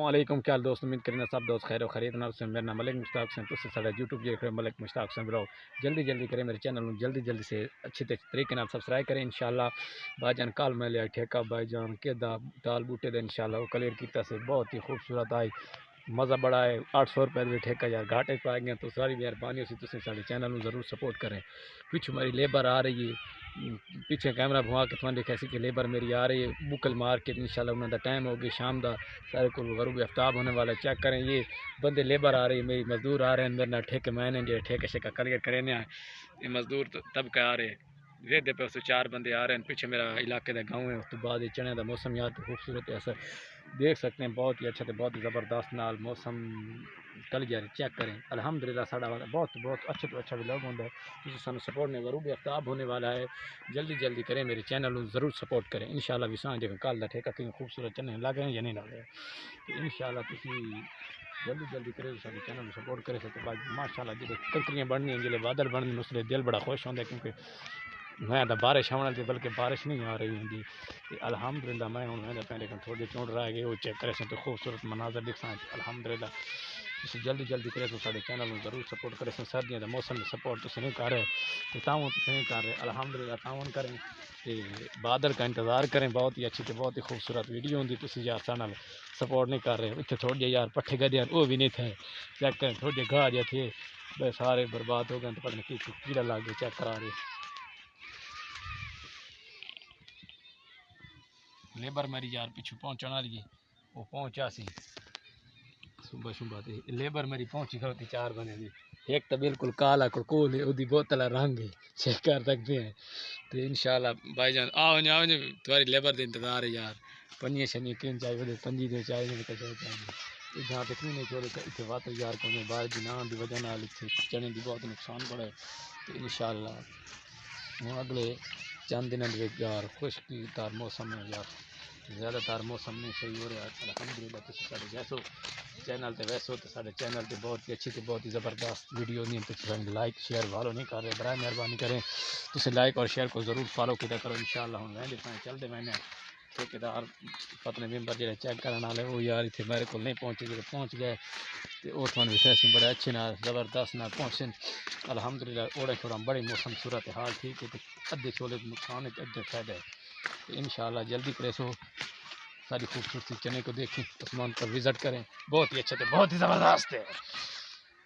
علیکم کیا دوست امید کرنا سب دوست خیر و خرید نال سے میرا نام ملک مشتاق حسین تو ساڈا یوٹیوب دیکھ رہے ملک مشتاق حسین بلاؤ جلدی کریں میرے چینل کو جلدی سے اچھی طریقے نال سبسکرائب کریں انشاءاللہ بھائی جان کال میں لیا ٹھیکہ بھائی جان کے دال بوٹے دے انشاءاللہ وہ کلیئر کیتا سے بہت ہی خوبصورت آئی مزہ بڑا ہے 800 روپے بھی ٹھیکہ یار گھاٹے پائے گئے تو ساری مہربانی سی تسی ساڈے چینل کو ضرور سپورٹ کریں پیچھے میری لیبر آ رہی ہے پیچھے کیمرہ گھما کے تھوڑا دیکھا سی کہ لیبر میری آ رہی ہے بکل مار کے انشاءاللہ انہوں دا ٹائم ہو گیا شام دا سارے کو غروب آفتاب ہونے والا چیک کریں یہ بندے لیبر آ رہی ہے میری مزدور آ رہے ہیں میرے نال ٹھیکے میں نے جو ٹھیکے شیکہ کلیئر کرے نے یہ مزدور طبقہ آ رہے ہیں ویدے پہ اسے 4 بندے آ رہے ہیں پیچھے میرا علاقے دا گاؤں ہے اس تو بعد چنے دا موسم یہاں تو خوبصورت ہے ایسا دیکھ سکتے ہیں بہت ہی اچھا تو بہت ہی زبردست نال موسم کلیئر چیک کریں الحمدللہ ساڈا بہت اچھا تو اچھا ولاگ ہوتا ہے کسی سانو سپورٹ نے غروب آفتاب ہونے والا ہے جلدی کریں میرے چینل کو ضرور سپورٹ کریں انشاءاللہ وسان دیکھیں کل دا ٹھیکہ کہیں خوبصورت چنے لگ رہے ہیں یا نہیں لگ رہے تو انشاءاللہ تسی جلدی کرے سارے چینل کو سپورٹ کرے تو ماشاءاللہ جب ککریاں بننی ہیں جلے بادل بننے اس لیے دل بڑا خوش ہوتا ہے کیونکہ میں تو بارش آنے والی بلکہ بارش نہیں آ رہی ہوں الحمدللہ میں ہوں میں پہلے تھوڑے چونڈ رہ گئے وہ چیک کرے تو خوبصورت مناظر دکھ سائیں الحمدللہ تسی جلدی کرے تو سارے چینل کو ضرور سپورٹ کرے سردیاں کے موسم میں سپورٹ تسی نہیں کر رہے تو تعاون تسی نہیں کر رہے الحمدللہ تعاون کریں بادل کا انتظار کریں بہت ہی اچھی بہت ہی خوبصورت ویڈیو ہوندی تسی یار چینل سپورٹ نہیں کر رہے اتنے تھوڑے یار پٹھے گدے وہ بھی نہیں تھے چیک کریں تھوڑے گاہ جے تھے بے سارے برباد ہو گئے تو پتہ نہیں کیڑا لگ گیا چیک کرا رہے لیبر میری یار پیچھے پہنچنے والی ہے وہ پہنچا سی صبح لیبر میری پہنچی کھڑوتی 4 بنے دی ایک تو بالکل کالا کوکول ہے وہ بوتل رنگ ہے چیک کر سکتے ہیں تو انشاءاللہ بھائی جان آؤ جی تمہاری لیبر دے انتظار ہے یار پنیاں شنیاں کین چاہیے پنجی دے چاہیے چاہیے جہاں تک نہیں چھوڑے اتنے وات یار کو باہر کی نہ کی وجہ نال چنے کی بہت نقصان پڑا ہے تو انشاءاللہ ہوں اگلے چند دنوں یار خشکی تار موسم ہے یار زیادہ تر موسم نہیں صحیح ہو رہا ہے الحمدللہ تسی سارے جیسو چینل تے ویسو تو سارے چینل تے بہت ہی اچھی تے بہت ہی زبردست ویڈیو نہیں تو لائک شیئر فالو نہیں کر رہے برائے مہربانی کریں تسی لائک اور شیئر کو ضرور فالو کیا کرو انشاءاللہ ہوں میں دیکھنا چلتے میں نے ٹھیکیدار پتنے ممبر جڑے چیک کرنے والے وہ یار اتنے میرے کو نہیں پہنچے جڑے پہنچ گئے تو وہ تھوڑے فیشن بڑے اچھے نال زبردست نال پہنچے الحمدللہ اوڑے چھوڑا بڑی موسم صورت حال ٹھیک ہے تو ادھے چھولے نقصان ہے ادھے فائدہ ہے تو انشاءاللہ جلدی کرے سو ساری خوبصورتی چنے کو دیکھیں عثمان پر وزٹ کریں بہت ہی اچھا تھا بہت ہی زبردست ہے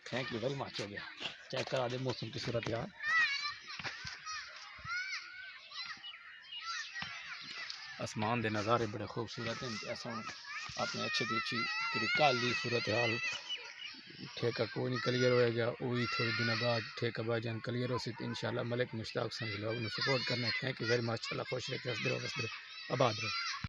تھینک یو ویری مچ ہو گیا چیک کرا دے موسم کی صورت یار آسمان دے نظارے بڑے خوبصورت ہیں ایسا اپنے اچھے اچھی کال دی صورت حال ٹھیکہ کوئی نہیں کلیئر ہوئے گا وہی تھوڑے دنوں بعد ٹھیکہ با جان کلیئر ہو سکتے انشاءاللہ ملک مشتاق حسین لوگ نے سپورٹ کرنا ہے تھینک یو ویری مچ اللہ خوش رکھے بس درو آباد رہو